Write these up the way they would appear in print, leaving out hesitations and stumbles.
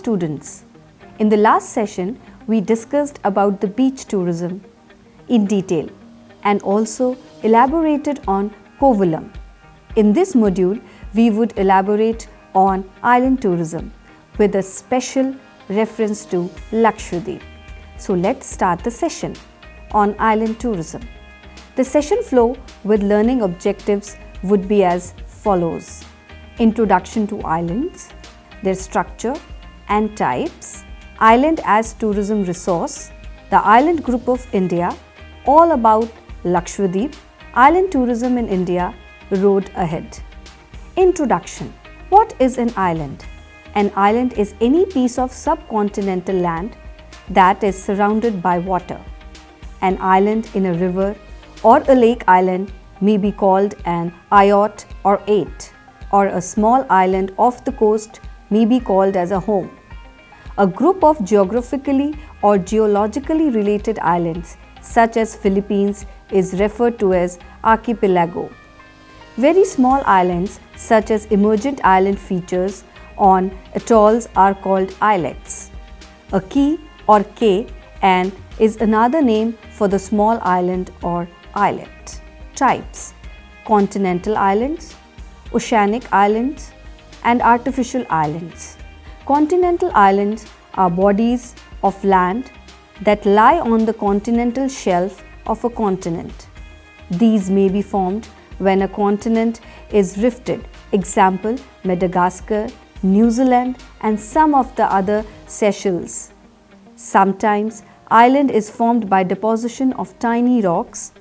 students. In the last session, we discussed about the beach tourism in detail and also elaborated on Kovalam. In this module, we would elaborate on island tourism with a special reference to Lakshadweep. So let's start the session on island tourism. The session flow with learning objectives would be as follows: Introduction to islands, their structure and types, island as tourism resource, the island group of India, all about Lakshadweep, island tourism in India, road ahead. Introduction. What is an island? An island is any piece of subcontinental land that is surrounded by water. An island in a river or a lake island may be called an eyot or ait, or a small island off the coast may be called as a home. A group of geographically or geologically related islands, such as Philippines, is referred to as archipelago. Very small islands, such as emergent island features on atolls, are called islets. A key or cay and is another name for the small island or islet. Types: continental islands, oceanic islands, and artificial islands. Continental islands are bodies of land that lie on the continental shelf of a continent. These may be formed when a continent is rifted, example Madagascar, New Zealand, and some of the other Seychelles. Sometimes island is formed by deposition of tiny rocks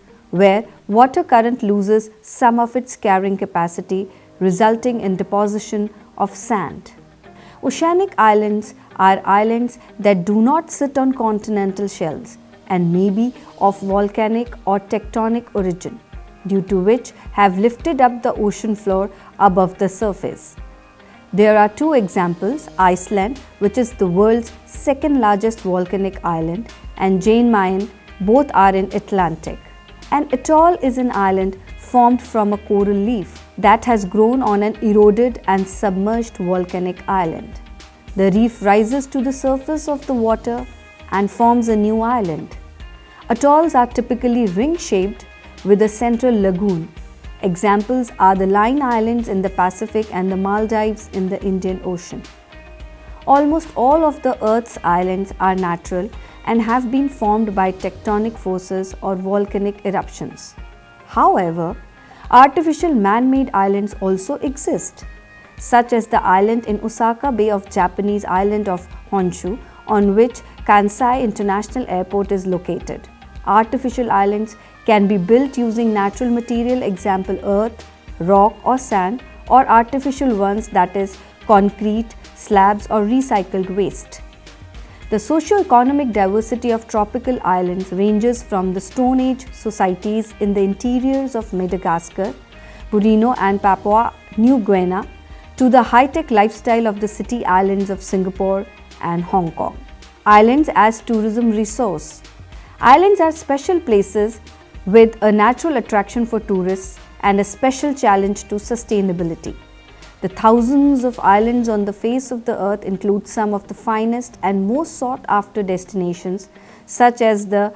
where water current loses some of its carrying capacity, resulting in deposition of sand. Oceanic islands are islands that do not sit on continental shelves and may be of volcanic or tectonic origin, due to which have lifted up the ocean floor above the surface. There are two examples: Iceland, which is the world's second largest volcanic island, and Jan Mayen, both are in Atlantic. An atoll is an island formed from a coral leaf that has grown on an eroded and submerged volcanic island. The reef rises to the surface of the water and forms a new island. Atolls are typically ring-shaped with a central lagoon. Examples are the Line Islands in the Pacific and the Maldives in the Indian Ocean. Almost all of the Earth's islands are natural and have been formed by tectonic forces or volcanic eruptions. However, artificial man-made islands also exist, such as the island in Osaka Bay of Japanese island of Honshu, on which Kansai International Airport is located. Artificial islands can be built using natural material, example earth, rock or sand, or artificial ones, that is concrete, slabs or recycled waste. The socio-economic diversity of tropical islands ranges from the Stone Age societies in the interiors of Madagascar, Borneo and Papua New Guinea to the high-tech lifestyle of the city islands of Singapore and Hong Kong. Islands as tourism resource. Islands are special places with a natural attraction for tourists and a special challenge to sustainability. The thousands of islands on the face of the earth include some of the finest and most sought-after destinations, such as the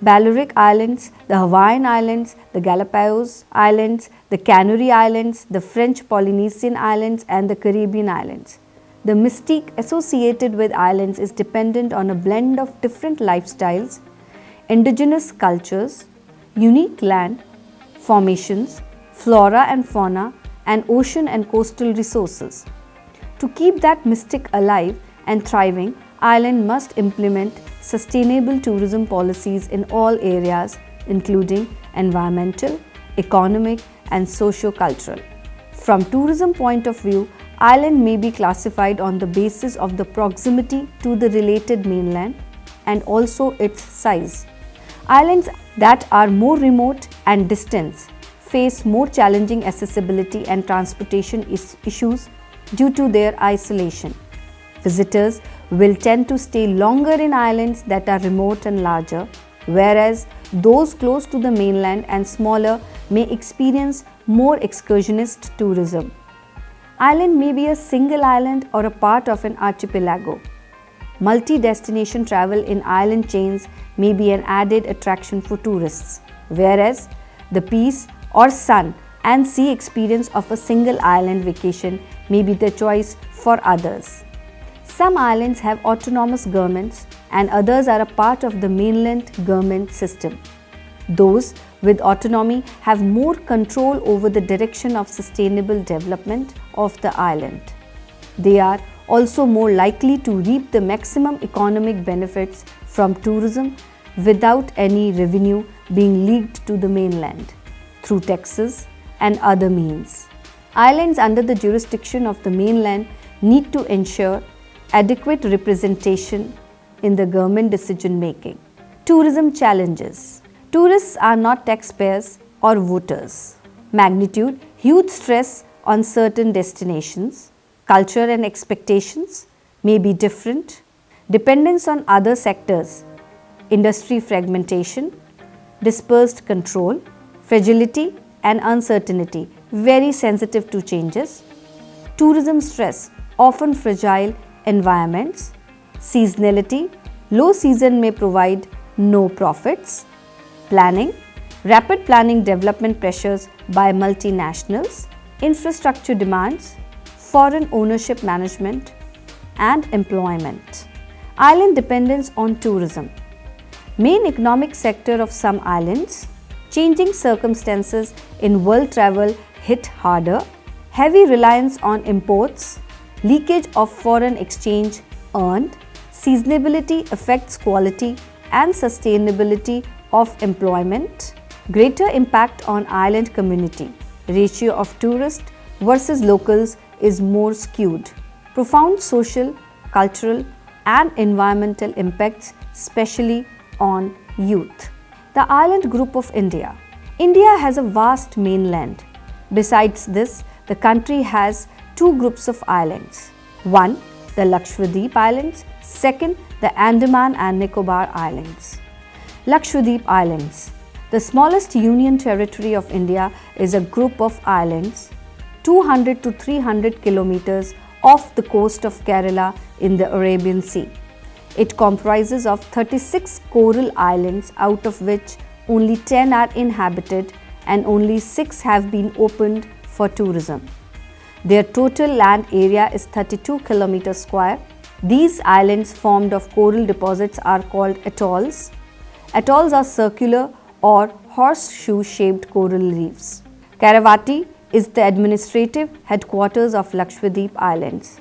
Balearic Islands, the Hawaiian Islands, the Galapagos Islands, the Canary Islands, the French Polynesian Islands, and the Caribbean Islands. The mystique associated with islands is dependent on a blend of different lifestyles, indigenous cultures, unique land formations, flora and fauna, and ocean and coastal resources. To keep that mystic alive and thriving, Ireland must implement sustainable tourism policies in all areas, including environmental, economic, and socio-cultural. From tourism point of view, Ireland may be classified on the basis of the proximity to the related mainland and also its size. Islands that are more remote and distant face more challenging accessibility and transportation issues due to their isolation. Visitors will tend to stay longer in islands that are remote and larger, whereas those close to the mainland and smaller may experience more excursionist tourism. Island may be a single island or a part of an archipelago. Multi-destination travel in island chains may be an added attraction for tourists, whereas the peace or sun and sea experience of a single island vacation may be the choice for others. Some islands have autonomous governments and others are a part of the mainland government system. Those with autonomy have more control over the direction of sustainable development of the island. They are also more likely to reap the maximum economic benefits from tourism without any revenue being leaked to the mainland through taxes and other means. Islands under the jurisdiction of the mainland need to ensure adequate representation in the government decision making. Tourism challenges. Tourists are not taxpayers or voters. Magnitude, huge stress on certain destinations. Culture and expectations may be different. Dependence on other sectors. Industry fragmentation. Dispersed control. Fragility and uncertainty, very sensitive to changes. Tourism stress, often fragile environments. Seasonality, low season may provide no profits. Planning, rapid planning development pressures by multinationals. Infrastructure demands, foreign ownership management and employment. Island dependence on tourism. Main economic sector of some islands. Changing circumstances in world travel hit harder. Heavy reliance on imports. Leakage of foreign exchange earned. Seasonality affects quality and sustainability of employment. Greater impact on island community. Ratio of tourists versus locals is more skewed. Profound social, cultural and environmental impacts, especially on youth. The island group of India. India has a vast mainland. Besides this, the country has two groups of islands. One, the Lakshadweep Islands. Second, the Andaman and Nicobar Islands. Lakshadweep Islands. The smallest union territory of India is a group of islands 200 to 300 kilometers off the coast of Kerala in the Arabian Sea. It comprises of 36 coral islands, out of which only 10 are inhabited and only 6 have been opened for tourism. Their total land area is 32 kilometers square. These islands formed of coral deposits are called atolls. Atolls are circular or horseshoe-shaped coral reefs. Karavati is the administrative headquarters of Lakshadweep Islands.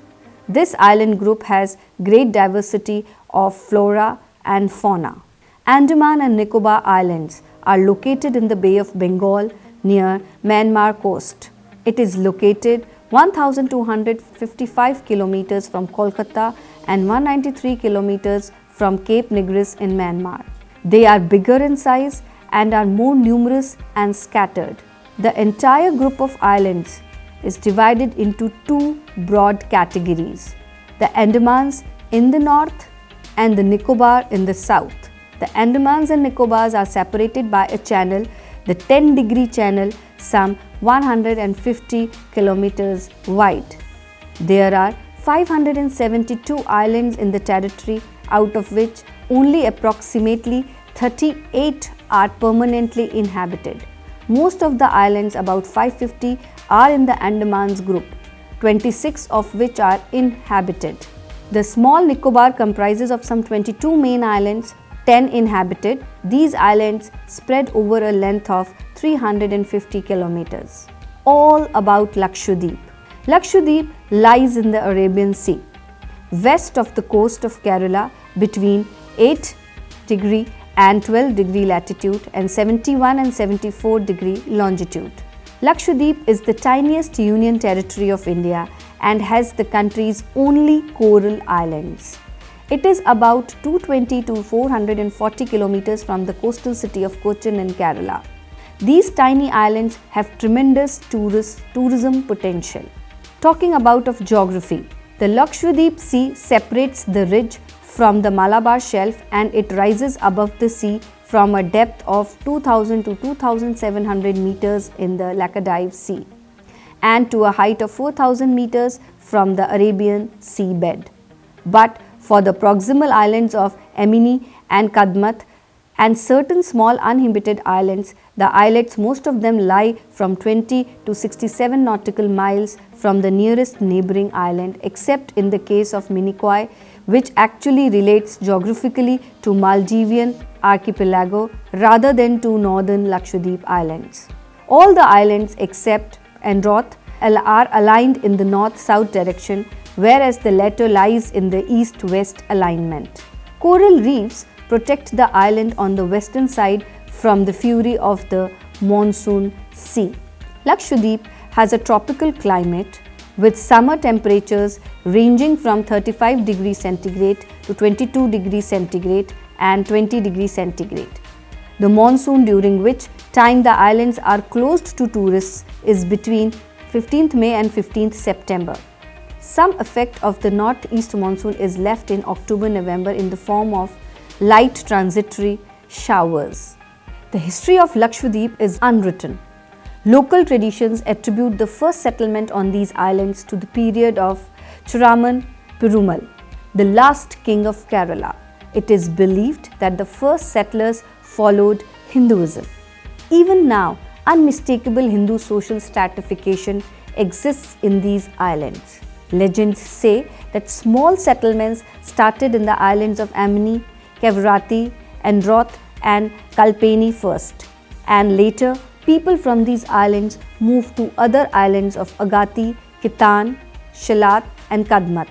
This island group has great diversity of flora and fauna. Andaman and Nicobar Islands are located in the Bay of Bengal near Myanmar coast. It is located 1255 kilometers from Kolkata and 193 kilometers from Cape Negris in Myanmar. They are bigger in size and are more numerous and scattered. The entire group of islands is divided into two broad categories: the Andamans in the north and the Nicobar in the south. The Andamans and Nicobars are separated by a channel, the 10-degree channel, some 150 kilometers wide. There are 572 islands in the territory, out of which only approximately 38 are permanently inhabited. Most of the islands, about 550, are in the Andamans group, 26 of which are inhabited. The small Nicobar comprises of some 22 main islands, 10 inhabited. These islands spread over a length of 350 kilometers. All about Lakshadweep. Lakshadweep lies in the Arabian Sea, west of the coast of Kerala, between 8° and 12° latitude and 71 and 74° longitude. Lakshadweep is the tiniest union territory of India and has the country's only coral islands. It is about 220 to 440 kilometers from the coastal city of Cochin in Kerala. These tiny islands have tremendous tourism potential. Talking about of geography, the Lakshadweep Sea separates the ridge from the Malabar Shelf and it rises above the sea from a depth of 2000 to 2700 meters in the Lakshadweep Sea. and to a height of 4,000 meters from the Arabian seabed. But for the proximal islands of Emini and Kadmat and certain small uninhabited islands, the islets, most of them lie from 20 to 67 nautical miles from the nearest neighboring island, except in the case of Minicoy, which actually relates geographically to Maldivian archipelago rather than to northern Lakshadweep islands. All the islands except Androth are aligned in the north-south direction, whereas the latter lies in the east-west alignment. Coral reefs protect the island on the western side from the fury of the monsoon sea. Lakshadweep has a tropical climate with summer temperatures ranging from 35 degrees centigrade to 22 degrees centigrade and 20 degrees centigrade. The monsoon, during which time the islands are closed to tourists, is between 15th May and 15th September. Some effect of the northeast monsoon is left in October-November in the form of light transitory showers. The history of Lakshadweep is unwritten. Local traditions attribute the first settlement on these islands to the period of Churaman Perumal, the last king of Kerala. It is believed that the first settlers followed Hinduism. Even now, unmistakable Hindu social stratification exists in these islands. Legends say that small settlements started in the islands of Amini, Kavaratti, Androth and Kalpeni first, and later people from these islands moved to other islands of Agatti, Kitan, Shalat and Kadmat.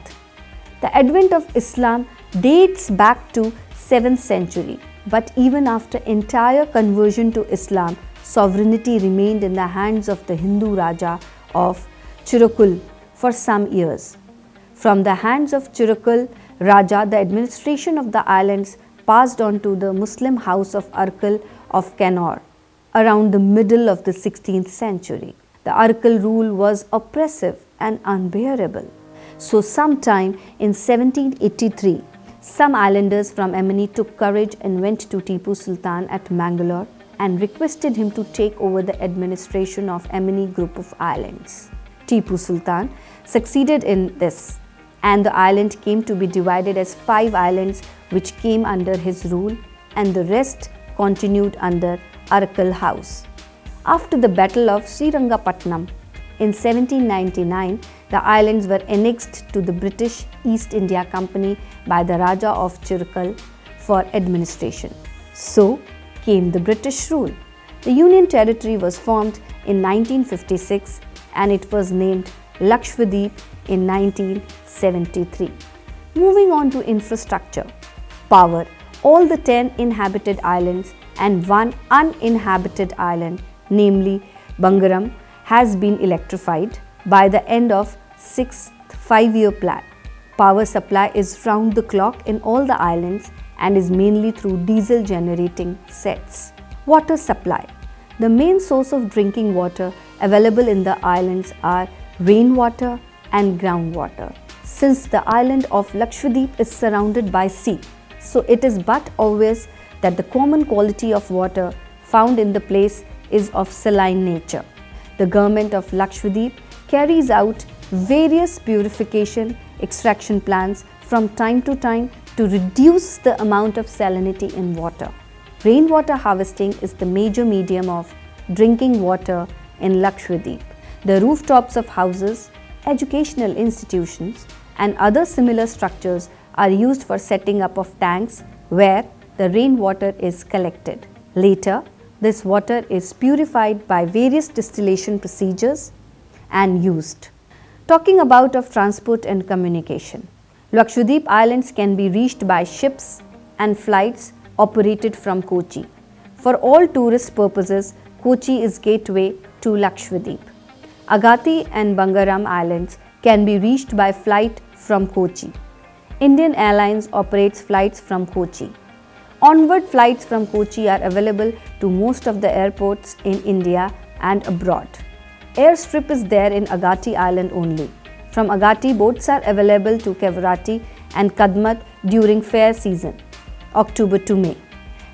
The advent of Islam dates back to 7th century, but even after entire conversion to Islam, sovereignty remained in the hands of the Hindu Raja of Chirukul for some years. From the hands of Chirukul Raja, the administration of the islands passed on to the Muslim house of Arkal of Kannauр around the middle of the 16th century. The Arkal rule was oppressive and unbearable. So sometime in 1783, some islanders from Emini took courage and went to Tipu Sultan at Mangalore and requested him to take over the administration of Emini group of islands. Tipu Sultan succeeded in this, and the island came to be divided as 5 islands which came under his rule, and the rest continued under Arkal House. After the Battle of Srirangapatnam in 1799, the islands were annexed to the British East India Company by the Raja of Chirukul for administration. So came the British rule. The Union Territory was formed in 1956 and it was named Lakshadweep in 1973. Moving on to infrastructure. Power. All the 10 inhabited islands and 1 uninhabited island, namely Bangaram, has been electrified by the end of 6th 5-year plan. Power supply is round the clock in all the islands and is mainly through diesel generating sets. Water supply. The main source of drinking water available in the islands are rainwater and groundwater. Since the island of Lakshadweep is surrounded by sea, so it is but obvious that the common quality of water found in the place is of saline nature. The government of Lakshadweep carries out various purification extraction plans from time to time to reduce the amount of salinity in water. Rainwater harvesting is the major medium of drinking water in Lakshadweep. The rooftops of houses, educational institutions and other similar structures are used for setting up of tanks where the rainwater is collected. Later, this water is purified by various distillation procedures and used. Talking about of transport and communication. Lakshadweep Islands can be reached by ships and flights operated from Kochi. For all tourist purposes, Kochi is gateway to Lakshadweep. Agatti and Bangaram Islands can be reached by flight from Kochi. Indian Airlines operates flights from Kochi. Onward flights from Kochi are available to most of the airports in India and abroad. Airstrip is there in Agatti Island only. From Agatti, boats are available to Kavaratti and Kadmat during fair season, October to May.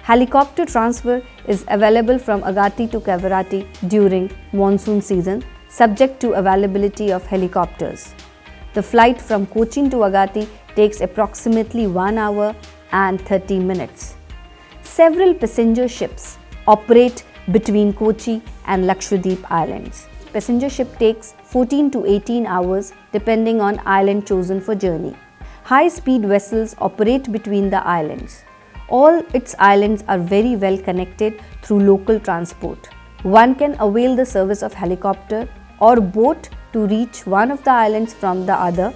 Helicopter transfer is available from Agatti to Kavaratti during monsoon season, subject to availability of helicopters. The flight from Cochin to Agatti takes approximately 1 hour and 30 minutes. Several passenger ships operate between Kochi and Lakshadweep Islands. Passenger ship takes 14 to 18 hours depending on island chosen for journey. High-speed vessels operate between the islands. All its islands are very well connected through local transport. One can avail the service of helicopter or boat to reach one of the islands from the other.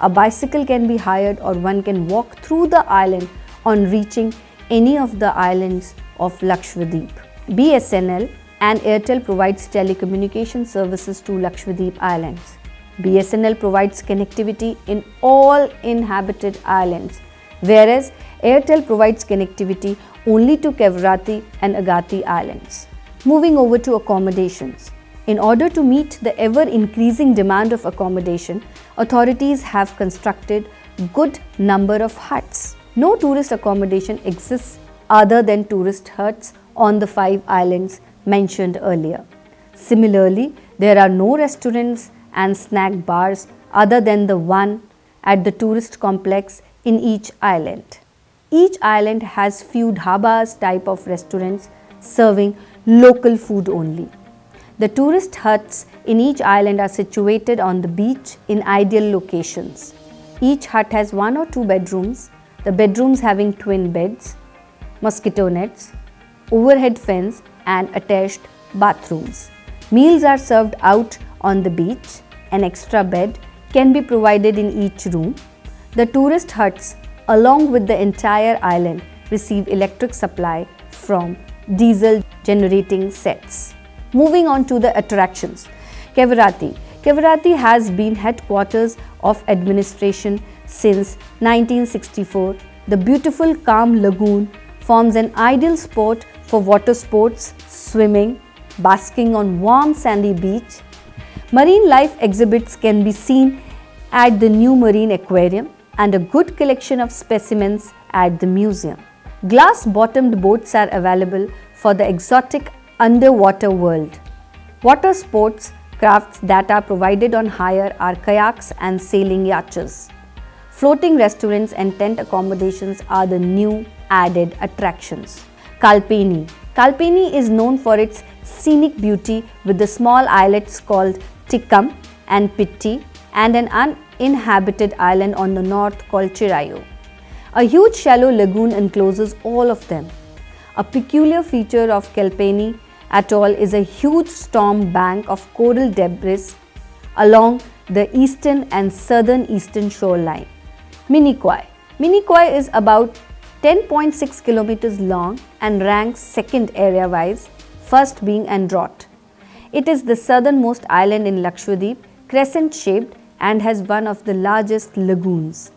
A bicycle can be hired or one can walk through the island on reaching any of the islands of Lakshadweep. BSNL and Airtel provides telecommunication services to Lakshadweep Islands. BSNL provides connectivity in all inhabited islands, whereas Airtel provides connectivity only to Kavaratti and Agatti Islands. Moving over to accommodations. In order to meet the ever-increasing demand of accommodation, authorities have constructed good number of huts. No tourist accommodation exists other than tourist huts on the 5 islands mentioned earlier. Similarly, there are no restaurants and snack bars other than the one at the tourist complex in each island. Each island has few dhabas type of restaurants serving local food only. The tourist huts in each island are situated on the beach in ideal locations. Each hut has 1 or 2 bedrooms, the bedrooms having twin beds, mosquito nets, overhead fence and attached bathrooms. Meals are served out on the beach. An extra bed can be provided in each room. The tourist huts along with the entire island receive electric supply from diesel generating sets. Moving on to the attractions. Kavaratti. Kavaratti has been headquarters of administration since 1964. The beautiful calm lagoon forms an ideal spot for water sports, swimming, basking on warm sandy beach. Marine life exhibits can be seen at the new marine aquarium and a good collection of specimens at the museum. Glass-bottomed boats are available for the exotic underwater world. Water sports crafts that are provided on hire are kayaks and sailing yachts. Floating restaurants and tent accommodations are the new added attractions. Kalpeni. Kalpeni is known for its scenic beauty with the small islets called Tikkam and Pitti and an uninhabited island on the north called Chirayu. A huge shallow lagoon encloses all of them. A peculiar feature of Kalpeni Atoll is a huge storm bank of coral debris along the eastern and southern eastern shoreline. Minicoy. Minicoy is about 10.6 kilometers long and ranks second area-wise, first being Andrott. It is the southernmost island in Lakshadweep, crescent-shaped and has one of the largest lagoons.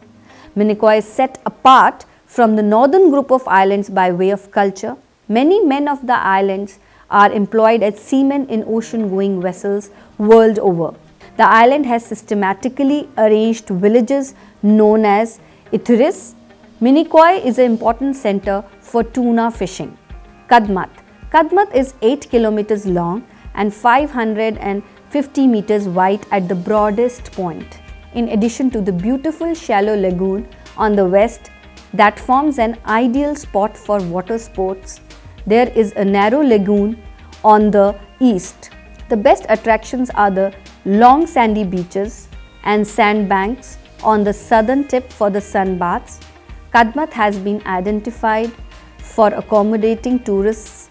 Minicoy is set apart from the northern group of islands by way of culture. Many men of the islands are employed as seamen in ocean-going vessels world over. The island has systematically arranged villages known as Ithuris. Minicoy is an important center for tuna fishing. Kadmat. Kadmat is 8 kilometers long and 550 meters wide at the broadest point. In addition to the beautiful shallow lagoon on the west that forms an ideal spot for water sports, there is a narrow lagoon on the east. The best attractions are the long sandy beaches and sandbanks on the southern tip for the sun baths. Kadmat has been identified for accommodating tourists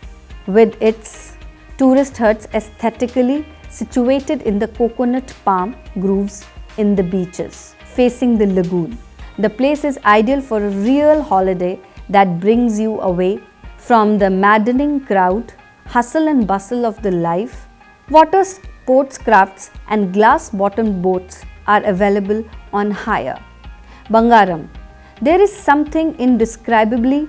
with its tourist huts aesthetically situated in the coconut palm groves in the beaches facing the lagoon. The place is ideal for a real holiday that brings you away from the maddening crowd, hustle and bustle of the life. Water sports crafts and glass-bottomed boats are available on hire. Bangaram. There is something indescribably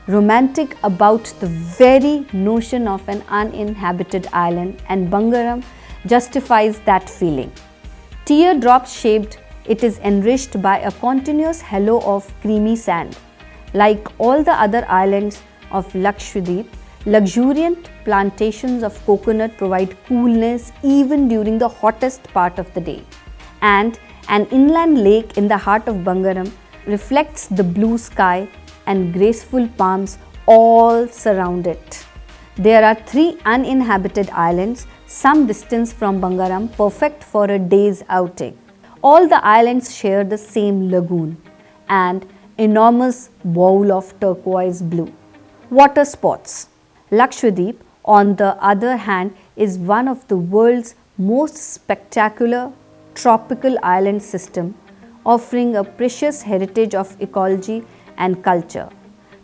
romantic about the very notion of an uninhabited island, and Bangaram justifies that feeling. Teardrop shaped, it is enriched by a continuous halo of creamy sand. Like all the other islands of Lakshadweep, Luxuriant plantations of coconut provide coolness even during the hottest part of the day. And an inland lake in the heart of Bangaram reflects the blue sky and graceful palms all surround it. There are 3 uninhabited islands some distance from Bangaram, perfect for a day's outing. All the islands share the same lagoon and enormous bowl of turquoise blue. Water sports. Lakshadweep, on the other hand, is one of the world's most spectacular tropical island system, offering a precious heritage of ecology and culture.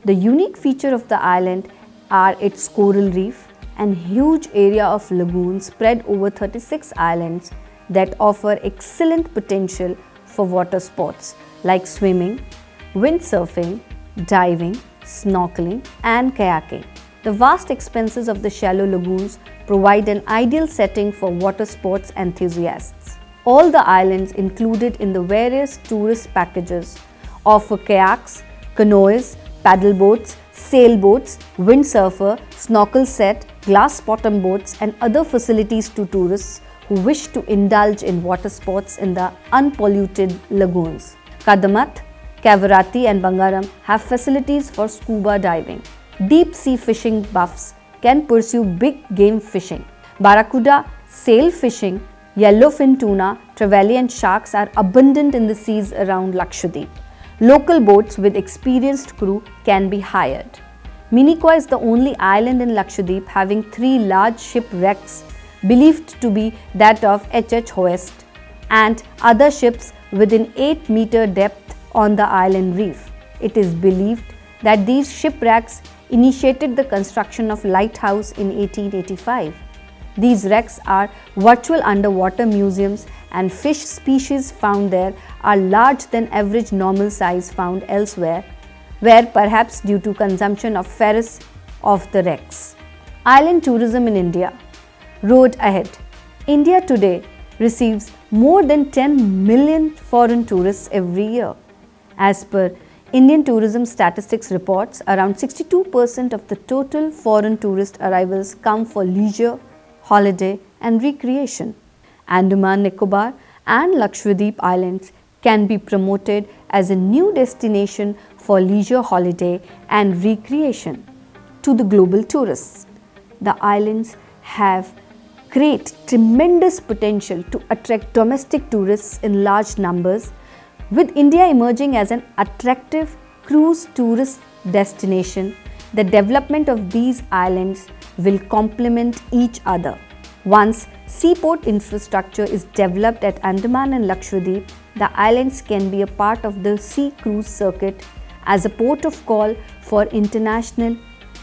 The unique feature of the island are its coral reef and huge area of lagoons spread over 36 islands that offer excellent potential for water sports like swimming, windsurfing, diving, snorkeling and kayaking. The vast expanses of the shallow lagoons provide an ideal setting for water sports enthusiasts. All the islands included in the various tourist packages offer kayaks, canoes, paddle boats, sailboats, windsurfer, snorkel set, glass bottom boats and other facilities to tourists who wish to indulge in water sports in the unpolluted lagoons. Kadamat, Kavarati and Bangaram have facilities for scuba diving. Deep sea fishing buffs can pursue big game fishing. Barracuda, sail fishing, yellowfin tuna, trevally and sharks are abundant in the seas around Lakshadweep. Local boats with experienced crew can be hired. Minicoy is the only island in Lakshadweep having 3 large shipwrecks believed to be that of H.H. Hoest and other ships within 8-meter depth on the island reef. It is believed that these shipwrecks initiated the construction of lighthouse in 1885. These wrecks are virtual underwater museums and fish species found there are large than average normal size found elsewhere, where perhaps due to consumption of ferrous of the wrecks. Island tourism in India. Road ahead. India today receives more than 10 million foreign tourists every year. As per Indian Tourism Statistics reports, around 62% of the total foreign tourist arrivals come for leisure, holiday and recreation. Andaman Nicobar and Lakshadweep Islands can be promoted as a new destination for leisure, holiday and recreation to the global tourists. The islands have tremendous potential to attract domestic tourists in large numbers, with India emerging as an attractive cruise tourist destination. The development of these islands will complement each other. Once seaport infrastructure is developed at Andaman and Lakshadweep, the islands can be a part of the sea cruise circuit as a port of call for international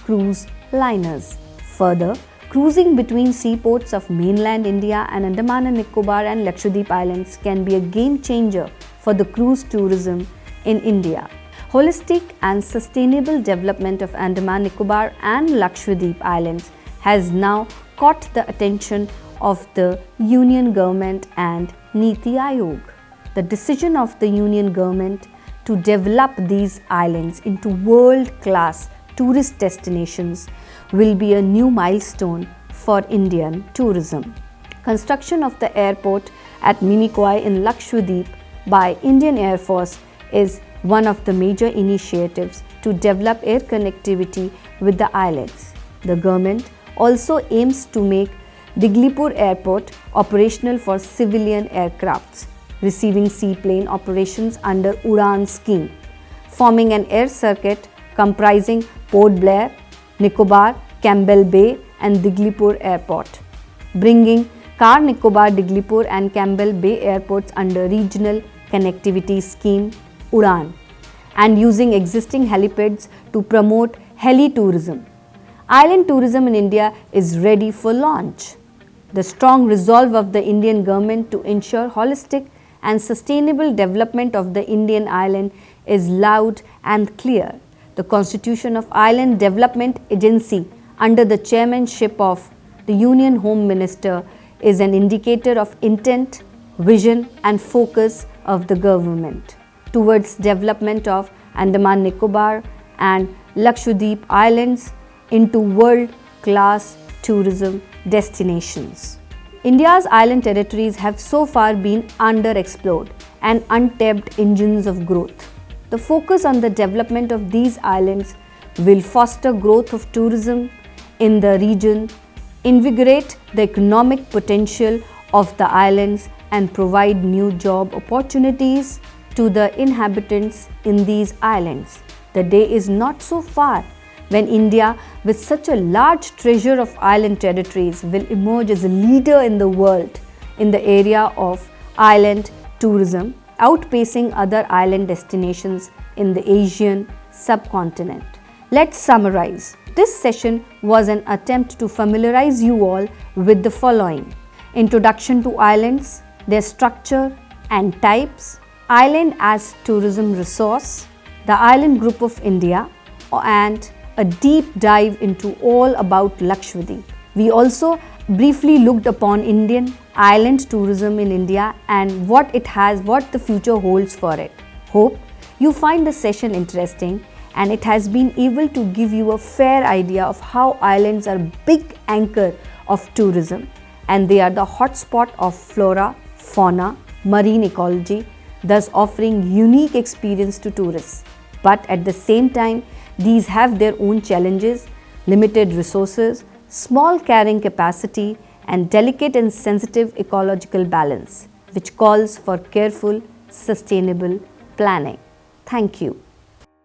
cruise liners. Further, cruising between seaports of mainland India and Andaman and Nicobar and Lakshadweep Islands can be a game changer for the cruise tourism in India. Holistic and sustainable development of Andaman, Nicobar and Lakshadweep Islands has now caught the attention of the Union Government and Niti Aayog. The decision of the Union Government to develop these islands into world-class tourist destinations will be a new milestone for Indian tourism. Construction of the airport at Minicoy in Lakshadweep by Indian Air Force is one of the major initiatives to develop air connectivity with the islands. The government also aims to make Diglipur Airport operational for civilian aircrafts, receiving seaplane operations under Udan scheme, forming an air circuit comprising Port Blair, Nicobar, Campbell Bay and Diglipur Airport, bringing Car Nicobar, Diglipur and Campbell Bay airports under regional connectivity scheme Udan, and using existing helipads to promote heli-tourism. Island tourism in India is ready for launch. The strong resolve of the Indian government to ensure holistic and sustainable development of the Indian island is loud and clear. The Constitution of Island Development Agency under the chairmanship of the Union Home Minister is an indicator of intent, vision and focus of the government towards development of Andaman Nicobar and Lakshadweep Islands into world-class tourism destinations. India's island territories have so far been underexplored and untapped engines of growth. The focus on the development of these islands will foster growth of tourism in the region, invigorate the economic potential of the islands, and provide new job opportunities to the inhabitants in these islands. The day is not so far when India, with such a large treasure of island territories, will emerge as a leader in the world in the area of island tourism, outpacing other island destinations in the Asian subcontinent. Let's summarize. This session was an attempt to familiarize you all with the following: introduction to islands, their structure and types, island as tourism resource, the island group of India, and a deep dive into all about Lakshadweep. We also briefly looked upon Indian island tourism in India and what the future holds for it. Hope you find the session interesting and it has been able to give you a fair idea of how islands are a big anchor of tourism and they are the hotspot of flora, fauna, marine ecology, thus offering unique experience to tourists. But at the same time, these have their own challenges, limited resources, small carrying capacity, and delicate and sensitive ecological balance, which calls for careful, sustainable planning. Thank you.